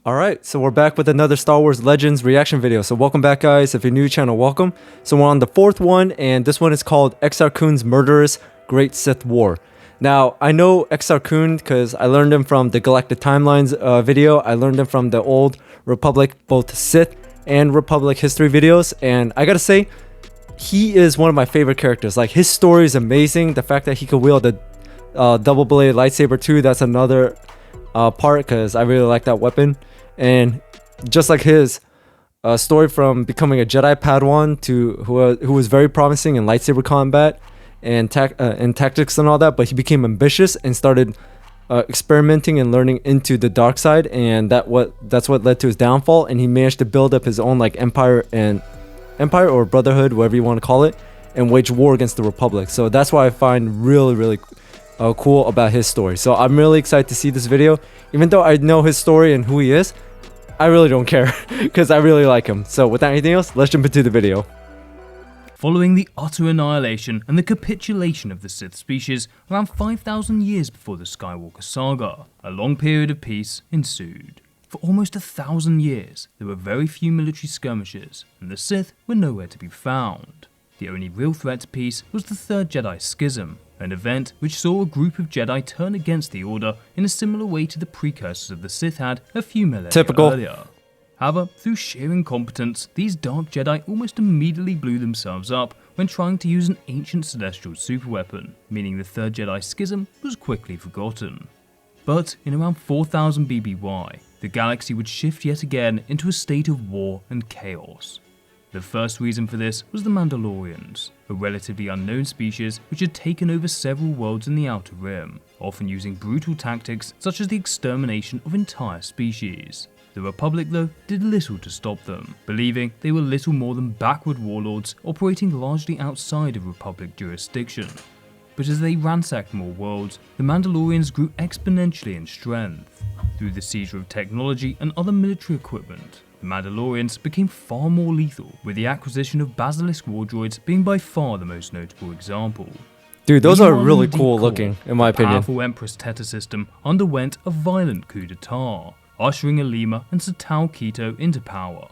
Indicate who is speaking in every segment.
Speaker 1: Alright, so we're back with another Star Wars Legends reaction video. So welcome back, guys. If you're new to the channel, welcome. So we're on the fourth one, and this one is called Exar Kun's Murderous Great Sith War. Now, I know Exar Kun because I learned him from the Galactic Timelines video. I learned him from the old Republic, both Sith and Republic history videos. And I gotta say, he is one of my favorite characters. Like, his story is amazing. The fact that he could wield a double-bladed lightsaber too, that's another part because I really like that weapon. And just like his story from becoming a Jedi Padawan to who was very promising in lightsaber combat and tactics and all that, but he became ambitious and started experimenting and learning into the dark side, and that's what led to his downfall. And he managed to build up his own like empire or brotherhood, whatever you want to call it, and wage war against the Republic. So that's why I find really cool about his story. So I'm really excited to see this video. Even though I know his story and who he is, I really don't care because I really like him. So without anything else, let's jump into the video.
Speaker 2: Following the utter annihilation and the capitulation of the Sith species around 5,000 years before the Skywalker saga, a long period of peace ensued. For almost 1,000 years, there were very few military skirmishes, and the Sith were nowhere to be found. The only real threat to peace was the Third Jedi Schism, an event which saw a group of Jedi turn against the Order in a similar way to the precursors of the Sith had a few millennia earlier. However, through sheer incompetence, these Dark Jedi almost immediately blew themselves up when trying to use an ancient celestial superweapon, meaning the Third Jedi Schism was quickly forgotten. But in around 4000 BBY, the galaxy would shift yet again into a state of war and chaos. The first reason for this was the Mandalorians, a relatively unknown species which had taken over several worlds in the Outer Rim, often using brutal tactics such as the extermination of entire species. The Republic, though, did little to stop them, believing they were little more than backward warlords operating largely outside of Republic jurisdiction. But as they ransacked more worlds, the Mandalorians grew exponentially in strength. Through the seizure of technology and other military equipment, the Mandalorians became far more lethal, with the acquisition of Basilisk war droids being by far the most notable example.
Speaker 1: Dude, those are really cool looking, in my opinion.
Speaker 2: The powerful Empress Teta system underwent a violent coup d'etat, ushering Alima and Satao Keto into power.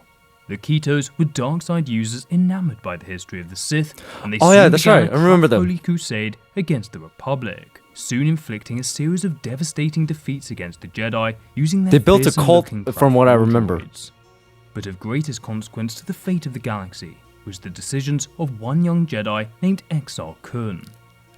Speaker 2: The Ketos were dark-side users enamored by the history of the Sith, and they soon began a holy crusade against the Republic, soon inflicting a series of devastating defeats against the Jedi using their
Speaker 1: They built a cult, from what I remember.
Speaker 2: But of greatest consequence to the fate of the galaxy was the decisions of one young Jedi named Exar Kun,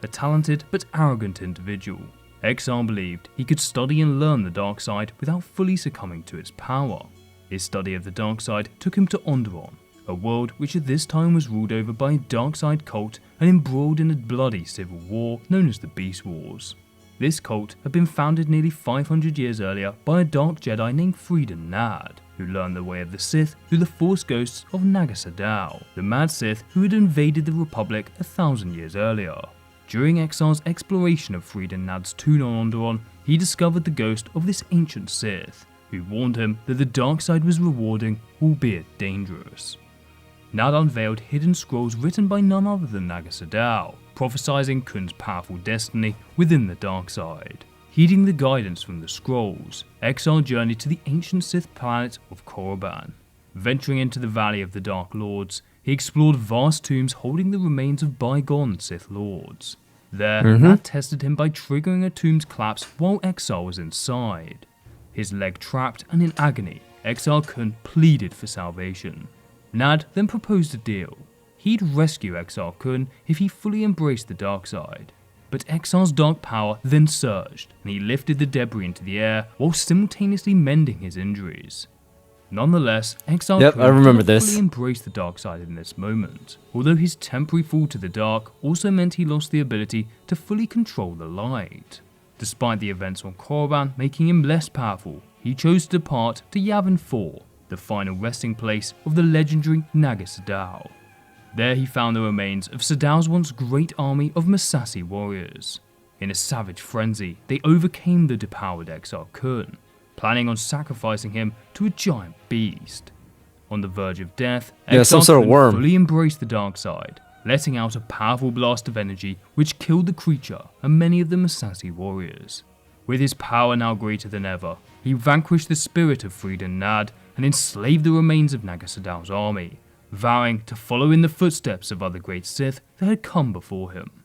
Speaker 2: a talented but arrogant individual. Exar believed he could study and learn the dark side without fully succumbing to its power. His study of the dark side took him to Onderon, a world which at this time was ruled over by a dark side cult and embroiled in a bloody civil war known as the Beast Wars. This cult had been founded nearly 500 years earlier by a dark Jedi named Freedon Nad, who learned the way of the Sith through the Force ghosts of Naga Sadow, the mad Sith who had invaded the Republic 1,000 years earlier. During Exar's exploration of Freedon Nad's tomb on Onderon, he discovered the ghost of this ancient Sith, who warned him that the dark side was rewarding, albeit dangerous. Nad unveiled hidden scrolls written by none other than Naga Sadow, prophesizing Kun's powerful destiny within the dark side. Heeding the guidance from the scrolls, Exar journeyed to the ancient Sith planet of Korriban. Venturing into the Valley of the Dark Lords, he explored vast tombs holding the remains of bygone Sith Lords. There, Nad tested him by triggering a tomb's collapse while Exar was inside. His leg trapped and in agony, Exar Kun pleaded for salvation. Nad then proposed a deal. He'd rescue Exar Kun if he fully embraced the dark side. But Exar's dark power then surged, and he lifted the debris into the air while simultaneously mending his injuries. Nonetheless, Exar Kun didn't fully embrace the dark side in this moment, although his temporary fall to the dark also meant he lost the ability to fully control the light. Despite the events on Korriban making him less powerful, he chose to depart to Yavin 4, the final resting place of the legendary Naga Sadow. There he found the remains of Sadow's once great army of Massassi warriors. In a savage frenzy, they overcame the depowered Exar Kun, planning on sacrificing him to a giant beast. On the verge of death, Exar Kun fully embraced the dark side, letting out a powerful blast of energy which killed the creature and many of the Massassi warriors. With his power now greater than ever, he vanquished the spirit of Freedom Nad and enslaved the remains of Nagasadal's army, vowing to follow in the footsteps of other great Sith that had come before him.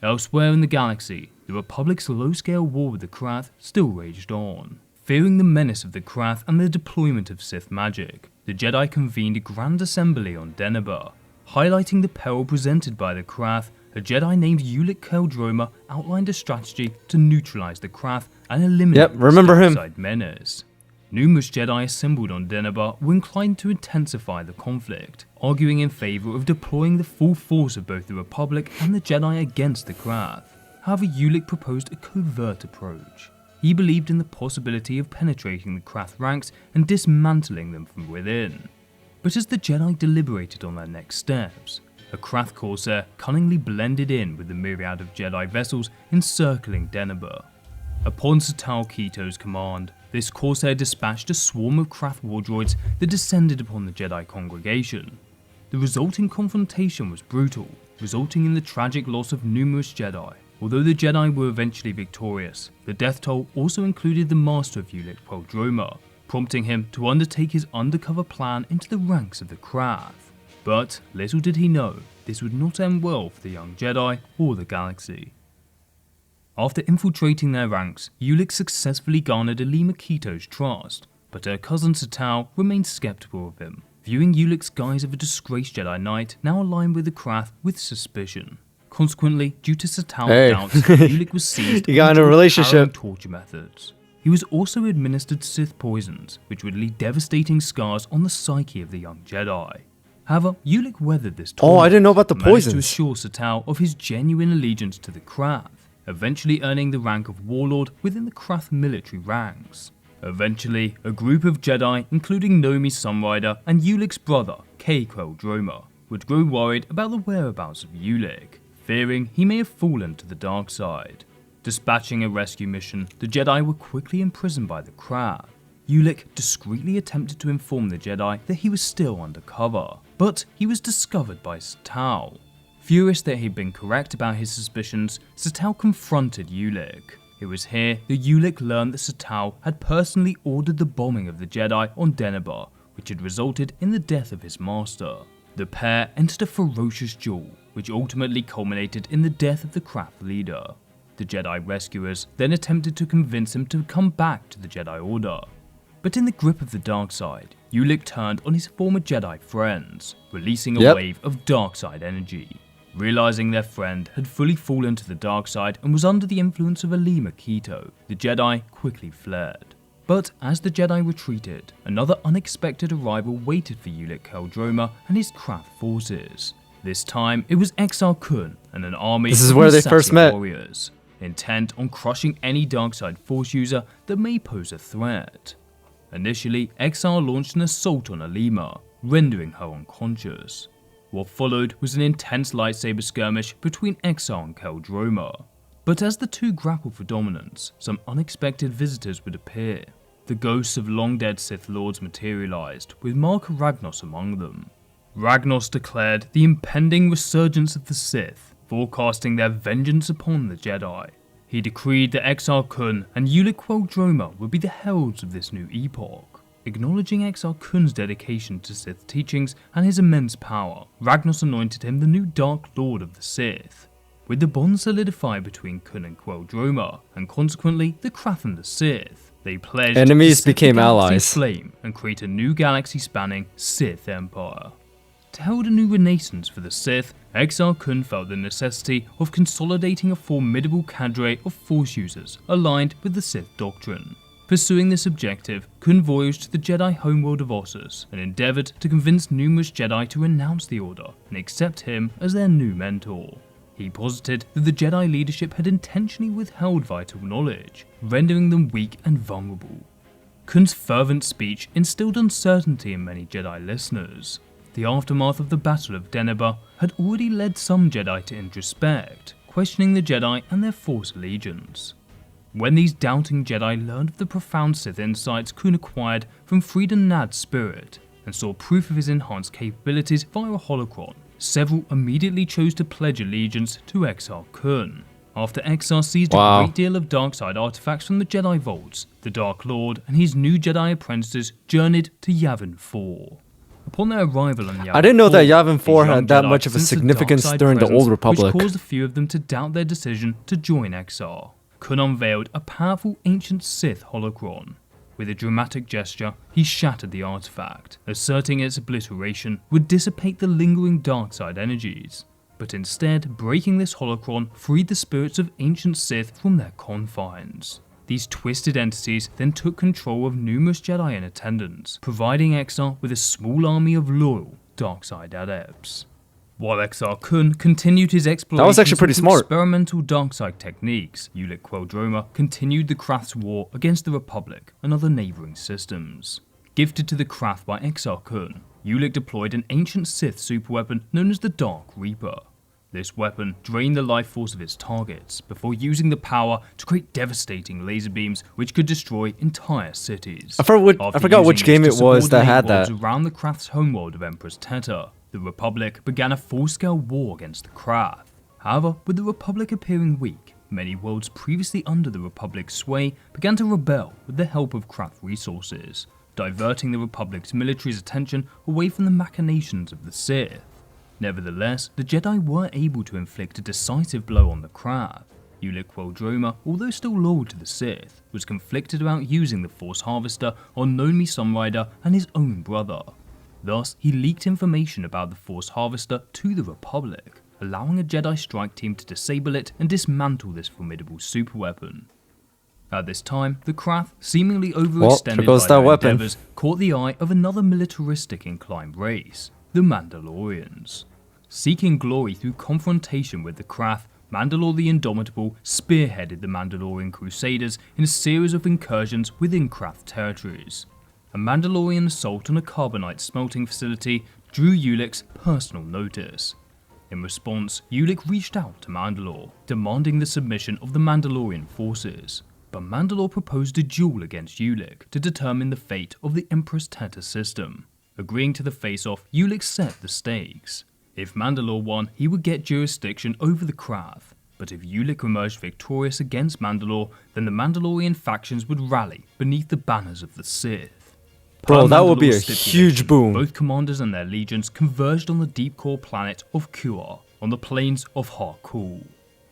Speaker 2: Elsewhere in the galaxy, the Republic's low-scale war with the Krath still raged on. Fearing the menace of the Krath and the deployment of Sith magic, the Jedi convened a grand assembly on Deneba. Highlighting the peril presented by the Krath, a Jedi named Ulic Qel-Droma outlined a strategy to neutralize the Krath and eliminate the outside menace. Numerous Jedi assembled on Deneba were inclined to intensify the conflict, arguing in favour of deploying the full force of both the Republic and the Jedi against the Krath. However, Ulic proposed a covert approach. He believed in the possibility of penetrating the Krath ranks and dismantling them from within. But as the Jedi deliberated on their next steps, a Krath corsair cunningly blended in with the myriad of Jedi vessels encircling Deneba. Upon Satal Keto's command, this corsair dispatched a swarm of Krath war droids that descended upon the Jedi congregation. The resulting confrontation was brutal, resulting in the tragic loss of numerous Jedi. Although the Jedi were eventually victorious, the death toll also included the master of Ulic Qel-Droma, prompting him to undertake his undercover plan into the ranks of the Krath. But little did he know, this would not end well for the young Jedi or the galaxy. After infiltrating their ranks, Ulic successfully garnered Alima Keto's trust, but her cousin Satal remained skeptical of him, viewing Ulic's guise of a disgraced Jedi Knight now aligned with the Krath with suspicion. Consequently, due to Satal's doubts, Ulic was seized
Speaker 1: he got in a relationship.
Speaker 2: Torture methods. He was also administered Sith poisons, which would leave devastating scars on the psyche of the young Jedi. However, Ulic weathered this torment.
Speaker 1: I didn't know about the poisons.
Speaker 2: To assure Satal of his genuine allegiance to the Krath, eventually earning the rank of warlord within the Krath military ranks. Eventually, a group of Jedi, including Nomi Sunrider and Ulic's brother, Kay Qel-Droma, would grow worried about the whereabouts of Ulic, fearing he may have fallen to the dark side. Dispatching a rescue mission, the Jedi were quickly imprisoned by the Krath. Ulic discreetly attempted to inform the Jedi that he was still undercover, but he was discovered by Satal. Furious that he'd been correct about his suspicions, Satal confronted Ulic. It was here that Ulic learned that Satal had personally ordered the bombing of the Jedi on Deneba, which had resulted in the death of his master. The pair entered a ferocious duel, which ultimately culminated in the death of the Krath leader. The Jedi rescuers then attempted to convince him to come back to the Jedi Order. But in the grip of the dark side, Ulic turned on his former Jedi friends, releasing a wave of dark side energy. Realizing their friend had fully fallen to the dark side and was under the influence of Alima Keto, the Jedi quickly fled. But as the Jedi retreated, another unexpected arrival waited for Ulic Qel-Droma and his Krath forces. This time, it was Exar Kun and an army
Speaker 1: of where they first met.
Speaker 2: Warriors, intent on crushing any darkside force user that may pose a threat. Initially, Exar launched an assault on Alima, rendering her unconscious. What followed was an intense lightsaber skirmish between Exar and Qel-Droma. But as the two grappled for dominance, some unexpected visitors would appear. The ghosts of long-dead Sith Lords materialized, with Mark Ragnos among them. Ragnos declared the impending resurgence of the Sith, forecasting their vengeance upon the Jedi. He decreed that Exar Kun and Ulic Qel-Droma would be the heralds of this new epoch. Acknowledging Exar Kun's dedication to Sith teachings and his immense power, Ragnos anointed him the new Dark Lord of the Sith. With the bond solidified between Kun and Qel-Droma, and consequently the Krath and the Sith, they pledged
Speaker 1: enemies
Speaker 2: to set
Speaker 1: became
Speaker 2: the galaxy
Speaker 1: allies.
Speaker 2: aflame and create a new galaxy-spanning Sith Empire. To herald a new renaissance for the Sith, Exar Kun felt the necessity of consolidating a formidable cadre of Force users aligned with the Sith doctrine. Pursuing this objective, Kun voyaged to the Jedi homeworld of Ossus and endeavoured to convince numerous Jedi to renounce the Order and accept him as their new mentor. He posited that the Jedi leadership had intentionally withheld vital knowledge, rendering them weak and vulnerable. Kun's fervent speech instilled uncertainty in many Jedi listeners. The aftermath of the Battle of Deneba had already led some Jedi to introspect, questioning the Jedi and their Force allegiance. When these doubting Jedi learned of the profound Sith insights Kun acquired from Freedom Nad's spirit, and saw proof of his enhanced capabilities via a holocron, several immediately chose to pledge allegiance to Exar Kun. After Exar seized a great deal of darkside artifacts from the Jedi vaults, the Dark Lord and his new Jedi apprentices journeyed to Yavin 4. Upon their arrival on Yavin 4,
Speaker 1: I didn't know that Yavin 4
Speaker 2: these
Speaker 1: had
Speaker 2: young
Speaker 1: that
Speaker 2: Jedi
Speaker 1: much of a
Speaker 2: sensed
Speaker 1: significance
Speaker 2: darkside
Speaker 1: during the
Speaker 2: presence,
Speaker 1: Old Republic.
Speaker 2: which caused a few of them to doubt their decision to join Exar. Kun unveiled a powerful ancient Sith holocron. With a dramatic gesture, he shattered the artifact, asserting its obliteration would dissipate the lingering darkside energies. But instead, breaking this holocron freed the spirits of ancient Sith from their confines. These twisted entities then took control of numerous Jedi in attendance, providing Exar with a small army of loyal darkside adepts. While Exar Kun continued his explorations of experimental darkside techniques, Ulic Qel-Droma continued the Krath's war against the Republic and other neighbouring systems. Gifted to the Krath by Exar Kun, Ulic deployed an ancient Sith superweapon known as the Dark Reaper. This weapon drained the life force of its targets before using the power to create devastating laser beams which could destroy entire cities.
Speaker 1: I forgot which game it was that had that.
Speaker 2: Around the Krath's homeworld of Empress Teta, the Republic began a full-scale war against the Krath. However, with the Republic appearing weak, many worlds previously under the Republic's sway began to rebel with the help of Krath resources, diverting the Republic's military's attention away from the machinations of the Sith. Nevertheless, the Jedi were able to inflict a decisive blow on the Krath. Ulic Qel-Droma, although still loyal to the Sith, was conflicted about using the Force Harvester on Nomi Sunrider and his own brother. Thus, he leaked information about the Force Harvester to the Republic, allowing a Jedi strike team to disable it and dismantle this formidable superweapon. At this time, the Krath, seemingly overextended by their endeavours, caught the eye of another militaristic inclined race, the Mandalorians. Seeking glory through confrontation with the Krath, Mandalore the Indomitable spearheaded the Mandalorian Crusaders in a series of incursions within Krath territories. A Mandalorian assault on a carbonite smelting facility drew Ulic's personal notice. In response, Ulic reached out to Mandalore, demanding the submission of the Mandalorian forces. But Mandalore proposed a duel against Ulic to determine the fate of the Empress Teta system. Agreeing to the face-off, Ulic set the stakes. If Mandalore won, he would get jurisdiction over the Krath, but if Ulic emerged victorious against Mandalore, then the Mandalorian factions would rally beneath the banners of the Sith.
Speaker 1: Bro, that would be a huge boom.
Speaker 2: Both commanders and their legions converged on the deep core planet of Kuar, on the plains of Harkul.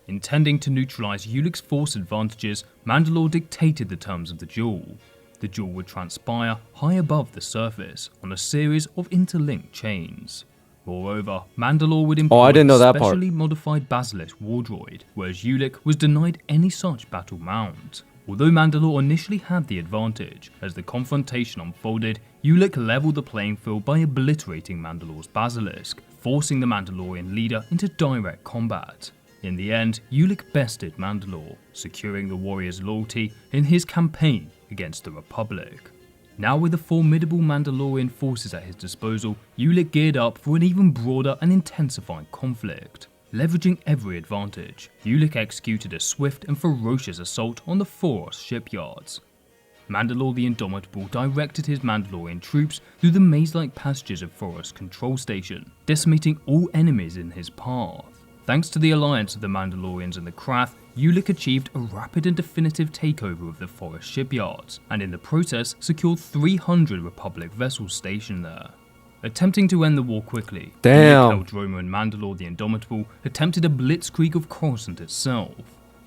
Speaker 2: Intending to neutralize Ulic's force advantages, Mandalore dictated the terms of the duel. The duel would transpire high above the surface on a series of interlinked chains. Moreover, Mandalore would employ a specially modified Basilisk war droid, whereas Ulic was denied any such battle mount. Although Mandalore initially had the advantage, as the confrontation unfolded, Ulic leveled the playing field by obliterating Mandalore's Basilisk, forcing the Mandalorian leader into direct combat. In the end, Ulic bested Mandalore, securing the warrior's loyalty in his campaign against the Republic. Now with the formidable Mandalorian forces at his disposal, Ulic geared up for an even broader and intensified conflict. Leveraging every advantage, Ulic executed a swift and ferocious assault on the Foros shipyards. Mandalore the Indomitable directed his Mandalorian troops through the maze-like passages of Foros Control Station, decimating all enemies in his path. Thanks to the alliance of the Mandalorians and the Krath, Ulic achieved a rapid and definitive takeover of the Foros shipyards, and in the process secured 300 Republic vessels stationed there. Attempting to end the war quickly, Ulic Qel-Droma and Mandalore the Indomitable attempted a blitzkrieg of Coruscant itself.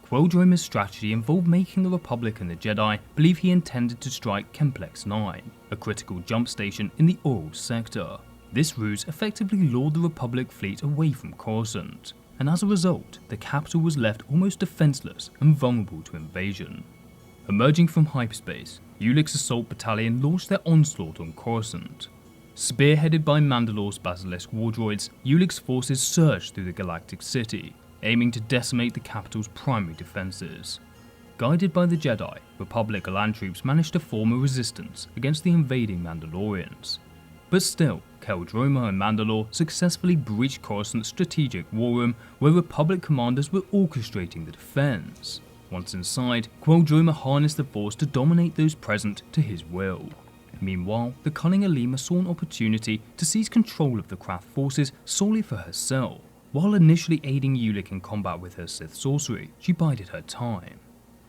Speaker 2: Qel-Droma's strategy involved making the Republic and the Jedi believe he intended to strike Kemplex 9, a critical jump station in the Oral sector. This ruse effectively lured the Republic fleet away from Coruscant, and as a result, the capital was left almost defenseless and vulnerable to invasion. Emerging from hyperspace, Ulic's assault battalion launched their onslaught on Coruscant. Spearheaded by Mandalore's Basilisk war droids, Ulic's forces surged through the galactic city, aiming to decimate the capital's primary defences. Guided by the Jedi, Republic land troops managed to form a resistance against the invading Mandalorians. But still, Qel-Droma and Mandalore successfully breached Coruscant's strategic war room where Republic commanders were orchestrating the defense. Once inside, Qel-Droma harnessed the Force to dominate those present to his will. Meanwhile, the cunning Alima saw an opportunity to seize control of the Krath forces solely for herself. While initially aiding Ulick in combat with her Sith sorcery, she bided her time.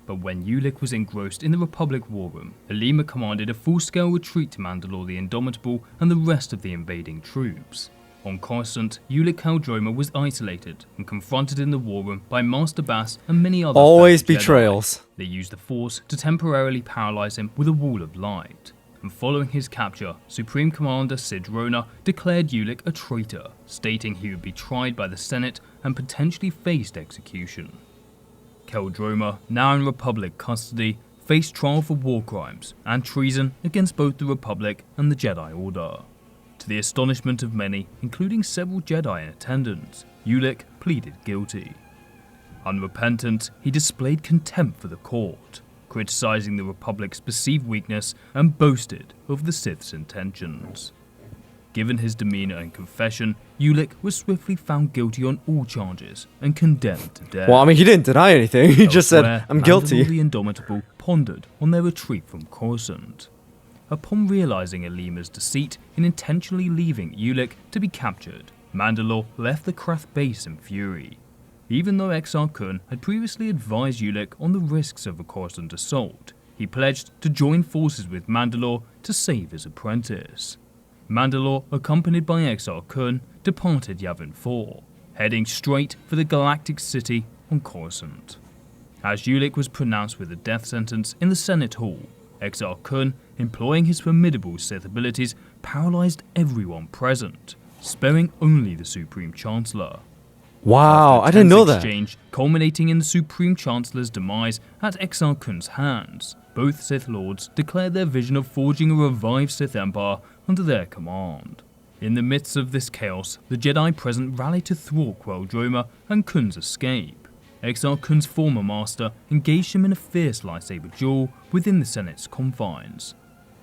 Speaker 2: But when Ulick was engrossed in the Republic War Room, Alima commanded a full-scale retreat to Mandalore the Indomitable and the rest of the invading troops. On Coruscant, Ulick Qel-Droma was isolated and confronted in the War Room by Master Bass and many other
Speaker 1: Always
Speaker 2: Jedi.
Speaker 1: betrayals.
Speaker 2: They used the Force to temporarily paralyze him with a wall of light. And following his capture, Supreme Commander Sid Rona declared Ulick a traitor, stating he would be tried by the Senate and potentially faced execution. Qel-Droma, now in Republic custody, faced trial for war crimes and treason against both the Republic and the Jedi Order. To the astonishment of many, including several Jedi in attendance, Ulick pleaded guilty. Unrepentant, he displayed contempt for the court, criticizing the Republic's perceived weakness and boasted of the Sith's intentions. Given his demeanor and confession, Ulick was swiftly found guilty on all charges and condemned to death.
Speaker 1: Well, I mean, he didn't deny anything. He just said,
Speaker 2: Elsewhere,
Speaker 1: I'm
Speaker 2: Mandalore
Speaker 1: guilty.
Speaker 2: the Indomitable pondered on their retreat from Coruscant. Upon realizing Alima's deceit in intentionally leaving Ulick to be captured, Mandalore left the Krath base in fury. Even though Exar Kun had previously advised Ulick on the risks of a Coruscant assault, he pledged to join forces with Mandalore to save his apprentice. Mandalore, accompanied by Exar Kun, departed Yavin 4, heading straight for the galactic city on Coruscant. As Ulick was pronounced with a death sentence in the Senate Hall, Exar Kun, employing his formidable Sith abilities, paralyzed everyone present, sparing only the Supreme Chancellor.
Speaker 1: Wow,
Speaker 2: After
Speaker 1: I didn't know that.
Speaker 2: exchange culminating in the Supreme Chancellor's demise at Exar Kun's hands, both Sith Lords declared their vision of forging a revived Sith Empire under their command. In the midst of this chaos, the Jedi present rallied to thwart Qel-Droma and Kun's escape. Exar Kun's former master engaged him in a fierce lightsaber duel within the Senate's confines.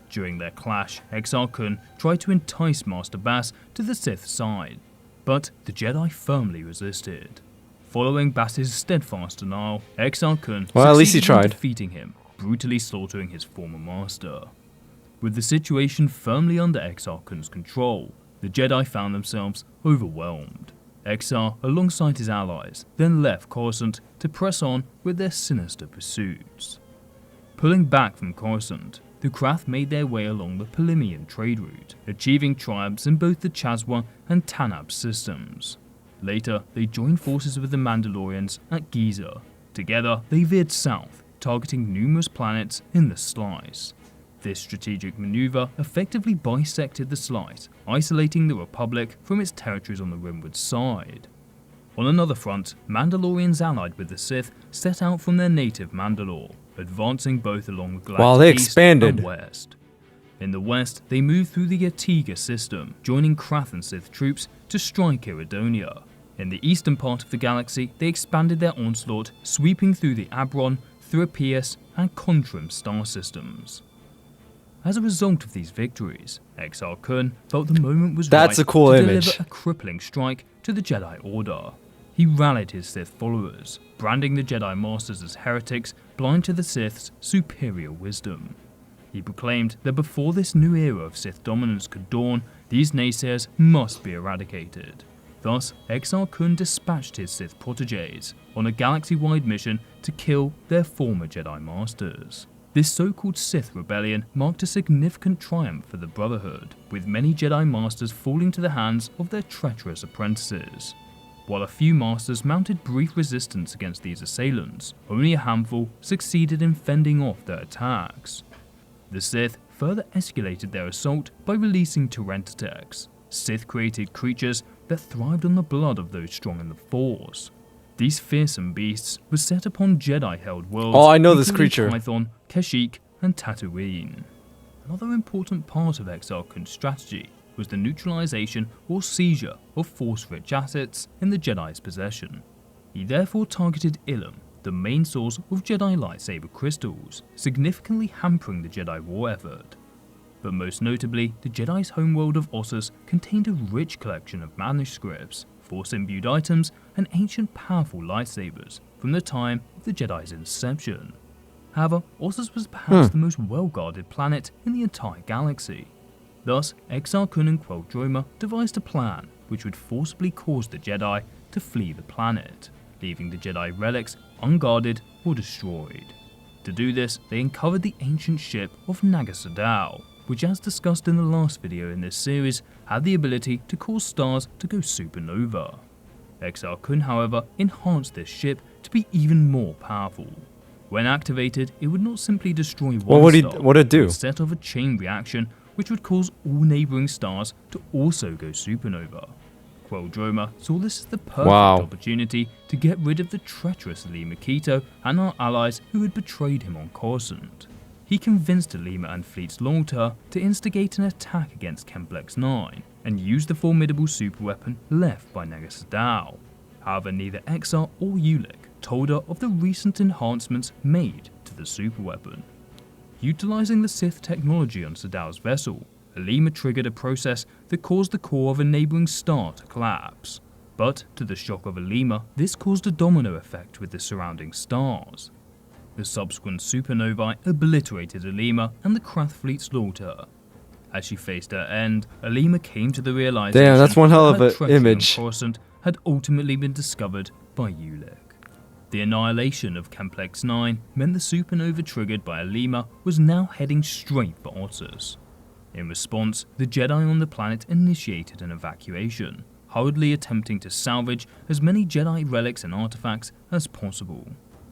Speaker 2: During their clash, Exar Kun tried to entice Master Bass to the Sith side, but the Jedi firmly resisted. Following Bass's steadfast denial, Exar Kun
Speaker 1: Well, at least he
Speaker 2: succeeded in
Speaker 1: tried.
Speaker 2: defeating him, brutally slaughtering his former master. With the situation firmly under Exar Kun's control, the Jedi found themselves overwhelmed. Exar, alongside his allies, then left Coruscant to press on with their sinister pursuits. Pulling back from Coruscant, the Krath made their way along the Polimian trade route, achieving triumphs in both the Chazwa and Tanab systems. Later, they joined forces with the Mandalorians at Giza. Together, they veered south, targeting numerous planets in the Slice. This strategic maneuver effectively bisected the Slice, isolating the Republic from its territories on the Rimwood side. On another front, Mandalorians allied with the Sith set out from their native Mandalore, advancing both along the galactic
Speaker 1: While they
Speaker 2: east
Speaker 1: expanded.
Speaker 2: and west. In the west, they moved through the Yatiga system, joining Krath and Sith troops to strike Iridonia. In the eastern part of the galaxy, they expanded their onslaught, sweeping through the Abron, Thrapius, and Contrim star systems. As a result of these victories, Exar Kun felt the moment was
Speaker 1: That's
Speaker 2: right
Speaker 1: a cool
Speaker 2: to
Speaker 1: image.
Speaker 2: deliver a crippling strike to the Jedi Order. He rallied his Sith followers, branding the Jedi Masters as heretics blind to the Sith's superior wisdom. He proclaimed that before this new era of Sith dominance could dawn, these naysayers must be eradicated. Thus, Exar Kun dispatched his Sith protégés on a galaxy-wide mission to kill their former Jedi Masters. This so-called Sith rebellion marked a significant triumph for the Brotherhood, with many Jedi Masters falling to the hands of their treacherous apprentices. While a few Masters mounted brief resistance against these assailants, only a handful succeeded in fending off their attacks. The Sith further escalated their assault by releasing Terentatex, Sith-created creatures that thrived on the blood of those strong in the Force. These fearsome beasts were set upon Jedi-held worlds.
Speaker 1: Oh, I know this
Speaker 2: including
Speaker 1: creature.
Speaker 2: Python, Kashyyyk, and Tatooine. Another important part of Exar Kun's strategy was the neutralization or seizure of Force-rich assets in the Jedi's possession. He therefore targeted Ilum, the main source of Jedi lightsaber crystals, significantly hampering the Jedi war effort. But most notably, the Jedi's homeworld of Ossus contained a rich collection of manuscripts, Force-imbued items, and ancient powerful lightsabers from the time of the Jedi's inception. However, Ossus was perhaps the most well-guarded planet in the entire galaxy. Thus, Exar Kun and Qel-Droma devised a plan which would forcibly cause the Jedi to flee the planet, leaving the Jedi relics unguarded or destroyed. To do this, they uncovered the ancient ship of Naga Sadow, which, as discussed in the last video in this series, had the ability to cause stars to go supernova. Exar Kun, however, enhanced this ship to be even more powerful. When activated, it would not simply destroy one star,
Speaker 1: what would it do?
Speaker 2: but set off a chain reaction which would cause all neighbouring stars to also go supernova. Queldroma saw this as the perfect opportunity to get rid of the treacherous Lima Keto and our allies who had betrayed him on Coruscant. He convinced Lima and Fleet's Longter to instigate an attack against Complex 9 and use the formidable superweapon left by Naga Sadow. However, neither Exar or Ulic told her of the recent enhancements made to the superweapon. Utilizing the Sith technology on Sadow's vessel, Alima triggered a process that caused the core of a neighbouring star to collapse. But, to the shock of Alima, this caused a domino effect with the surrounding stars. The subsequent supernovae obliterated Alima and the Krath fleet slaughter. As she faced her end, Alima came to the realization
Speaker 1: Damn, that's one hell of
Speaker 2: that
Speaker 1: an image.
Speaker 2: Coruscant had ultimately been discovered by Ulic. The annihilation of Complex 9 meant the supernova triggered by Alima was now heading straight for Ossus. In response, the Jedi on the planet initiated an evacuation, hurriedly attempting to salvage as many Jedi relics and artifacts as possible.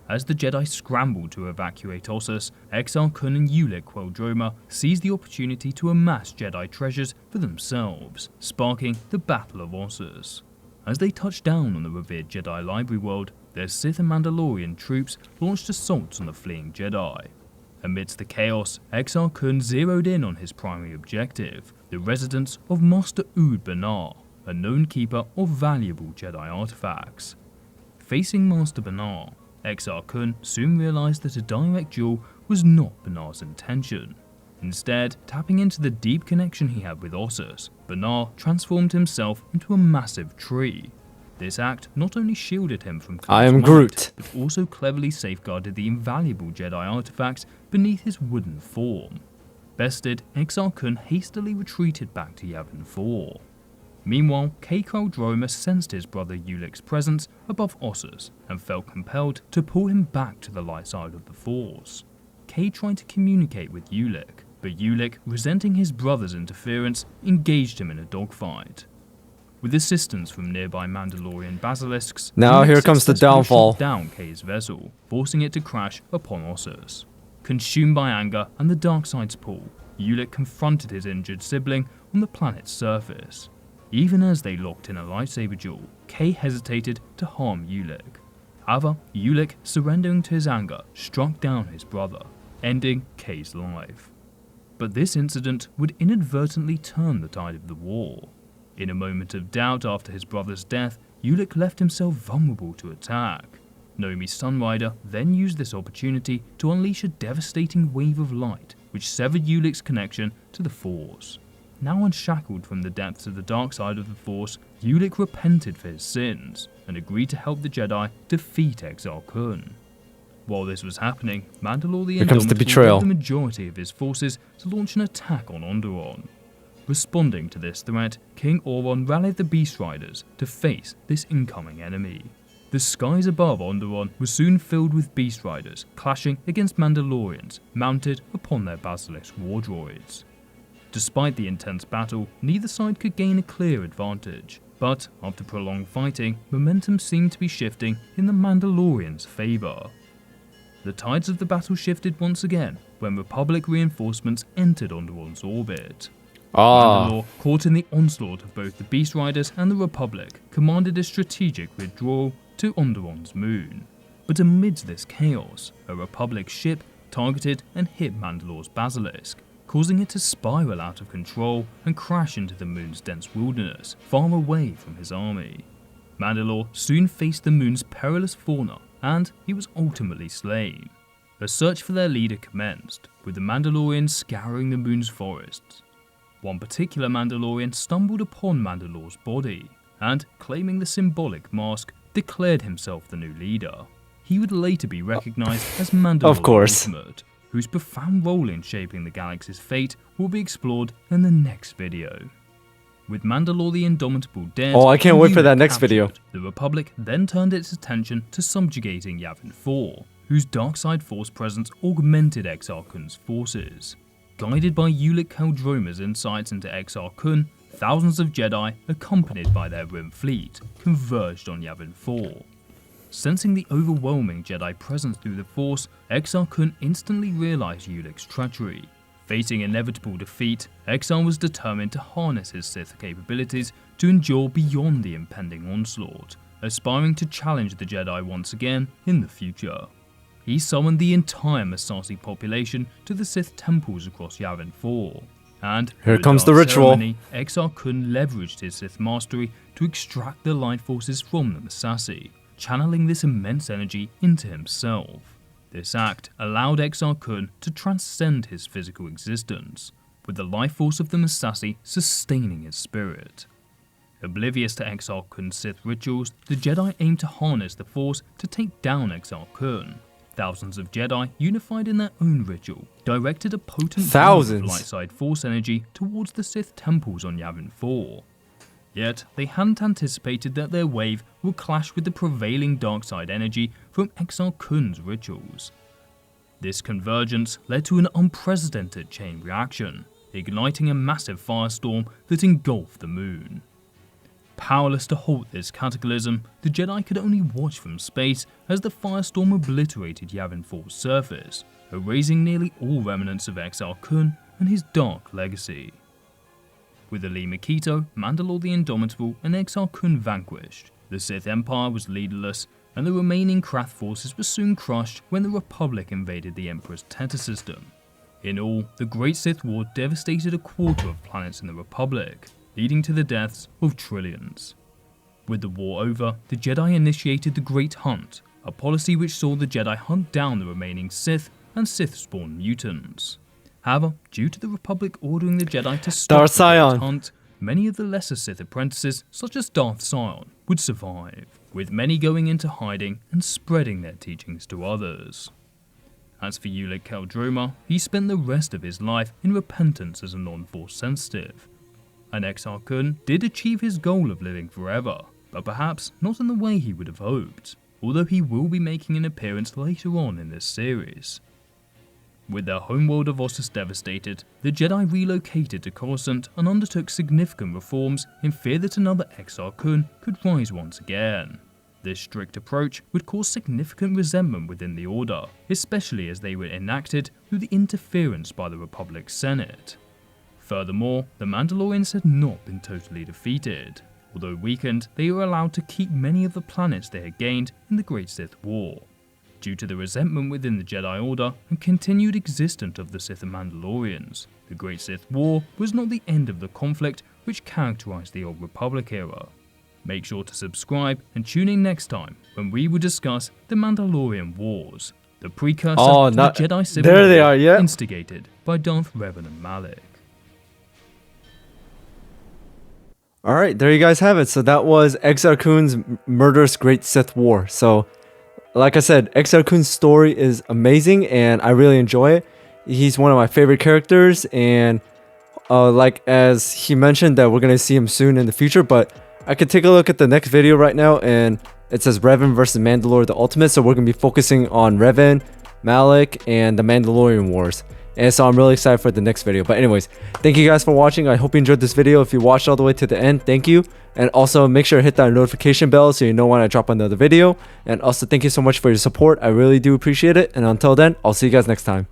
Speaker 2: As the Jedi scrambled to evacuate Ossus, Exar Kun and Ulic Queldroma seized the opportunity to amass Jedi treasures for themselves, sparking the Battle of Ossus. As they touched down on the revered Jedi library world, their Sith and Mandalorian troops launched assaults on the fleeing Jedi. Amidst the chaos, Exar Kun zeroed in on his primary objective, the residence of Master Ood Banar, a known keeper of valuable Jedi artifacts. Facing Master Banar, Exar Kun soon realized that a direct duel was not Banar's intention. Instead, tapping into the deep connection he had with Ossus, Banar transformed himself into a massive tree. This act not only shielded him from
Speaker 1: I am Groot,
Speaker 2: but also cleverly safeguarded the invaluable Jedi artifacts beneath his wooden form. Bested, Exar Kun hastily retreated back to Yavin 4. Meanwhile, Queldroma sensed his brother Ulic's presence above Ossus and felt compelled to pull him back to the light side of the Force. Kay tried to communicate with Ulic, but Ulic, resenting his brother's interference, engaged him in a dogfight. With assistance from nearby Mandalorian basilisks,
Speaker 1: now
Speaker 2: Ulic
Speaker 1: here comes the
Speaker 2: successfully
Speaker 1: downfall.
Speaker 2: shot down Kay's vessel, forcing it to crash upon Ossus. Consumed by anger and the Darkside's pull, Ulic confronted his injured sibling on the planet's surface. Even as they locked in a lightsaber duel, Kay hesitated to harm Ulic. However, Ulic, surrendering to his anger, struck down his brother, ending Kay's life. But this incident would inadvertently turn the tide of the war. In a moment of doubt after his brother's death, Ulic left himself vulnerable to attack. Naomi Sunrider then used this opportunity to unleash a devastating wave of light, which severed Ulic's connection to the Force. Now unshackled from the depths of the dark side of the Force, Ulic repented for his sins and agreed to help the Jedi defeat Exar Kun. While this was happening, Mandalore the Indomitable led the majority of his forces to launch an attack on Onderon. Responding to this threat, King Auron rallied the Beast Riders to face this incoming enemy. The skies above Onderon were soon filled with Beast Riders clashing against Mandalorians mounted upon their Basilisk war droids. Despite the intense battle, neither side could gain a clear advantage, but after prolonged fighting, momentum seemed to be shifting in the Mandalorians' favour. The tides of the battle shifted once again when Republic reinforcements entered Onderon's orbit. Mandalore, caught in the onslaught of both the Beast Riders and the Republic, commanded a strategic withdrawal to Onderon's moon. But amidst this chaos, a Republic ship targeted and hit Mandalore's Basilisk, causing it to spiral out of control and crash into the moon's dense wilderness, far away from his army. Mandalore soon faced the moon's perilous fauna, and he was ultimately slain. A search for their leader commenced, with the Mandalorians scouring the moon's forests. One particular Mandalorian stumbled upon Mandalore's body, and, claiming the symbolic mask, declared himself the new leader. He would later be recognized as Mandalore the Ultimate, whose profound role in shaping the galaxy's fate will be explored in the next video. With Mandalore the Indomitable dead,
Speaker 1: Oh, I can't
Speaker 2: and
Speaker 1: wait for
Speaker 2: Ulic
Speaker 1: that next
Speaker 2: captured,
Speaker 1: video.
Speaker 2: The Republic then turned its attention to subjugating Yavin 4, whose dark side force presence augmented Exar Kun's forces. Guided by Ulic Qel-Droma's insights into Exar Kun, thousands of Jedi, accompanied by their Rim fleet, converged on Yavin 4. Sensing the overwhelming Jedi presence through the Force, Exar Kun instantly realized Ulic's treachery. Facing inevitable defeat, Exar was determined to harness his Sith capabilities to endure beyond the impending onslaught, aspiring to challenge the Jedi once again in the future. He summoned the entire Massassi population to the Sith temples across Yavin 4. And
Speaker 1: here comes the ritual.
Speaker 2: Ceremony, Exar Kun leveraged his Sith mastery to extract the light forces from the Massassi, channeling this immense energy into himself. This act allowed Exar Kun to transcend his physical existence, with the life force of the Massassi sustaining his spirit. Oblivious to Exar Kun's Sith rituals, the Jedi aimed to harness the Force to take down Exar Kun. Thousands of Jedi, unified in their own ritual, directed a potent wave of light side Force energy towards the Sith temples on Yavin 4. Yet, they hadn't anticipated that their wave would clash with the prevailing dark side energy from Exar Kun's rituals. This convergence led to an unprecedented chain reaction, igniting a massive firestorm that engulfed the moon. Powerless to halt this cataclysm, the Jedi could only watch from space as the firestorm obliterated Yavin 4's surface, erasing nearly all remnants of Exar Kun and his dark legacy. With Ali Makito, Mandalore the Indomitable, and Exar Kun vanquished, the Sith Empire was leaderless, and the remaining Krath forces were soon crushed when the Republic invaded the Emperor's Teta system. In all, the Great Sith War devastated a quarter of planets in the Republic, leading to the deaths of trillions. With the war over, the Jedi initiated the Great Hunt, a policy which saw the Jedi hunt down the remaining Sith and Sith-spawned mutants. However, due to the Republic ordering the Jedi to stop the Great Hunt, many of the lesser Sith apprentices, such as Darth Sion, would survive, with many going into hiding and spreading their teachings to others. As for Ulic Qel-Droma, he spent the rest of his life in repentance as a non-Force sensitive. And Exar Kun did achieve his goal of living forever, but perhaps not in the way he would have hoped, although he will be making an appearance later on in this series. With their homeworld of Ossus devastated, the Jedi relocated to Coruscant and undertook significant reforms in fear that another Exar Kun could rise once again. This strict approach would cause significant resentment within the Order, especially as they were enacted through the interference by the Republic's Senate. Furthermore, the Mandalorians had not been totally defeated. Although weakened, they were allowed to keep many of the planets they had gained in the Great Sith War. Due to the resentment within the Jedi Order and continued existence of the Sith and Mandalorians, the Great Sith War was not the end of the conflict which characterized the Old Republic era. Make sure to subscribe and tune in next time when we will discuss the Mandalorian Wars, the precursor to the Jedi Civil War instigated by Darth Revan and Malak.
Speaker 1: Alright, there you guys have it. So that was Exar Kun's Murderous Great Sith War. So like I said, Exar Kun's story is amazing and I really enjoy it. He's one of my favorite characters, and like as he mentioned that we're going to see him soon in the future, but I could take a look at the next video right now and it says Revan versus Mandalore the Ultimate, so we're going to be focusing on Revan, Malak, and the Mandalorian Wars. And so I'm really excited for the next video. But anyways, thank you guys for watching. I hope you enjoyed this video. If you watched all the way to the end, thank you. And also make sure to hit that notification bell so you know when I drop another video. And also thank you so much for your support. I really do appreciate it. And until then, I'll see you guys next time.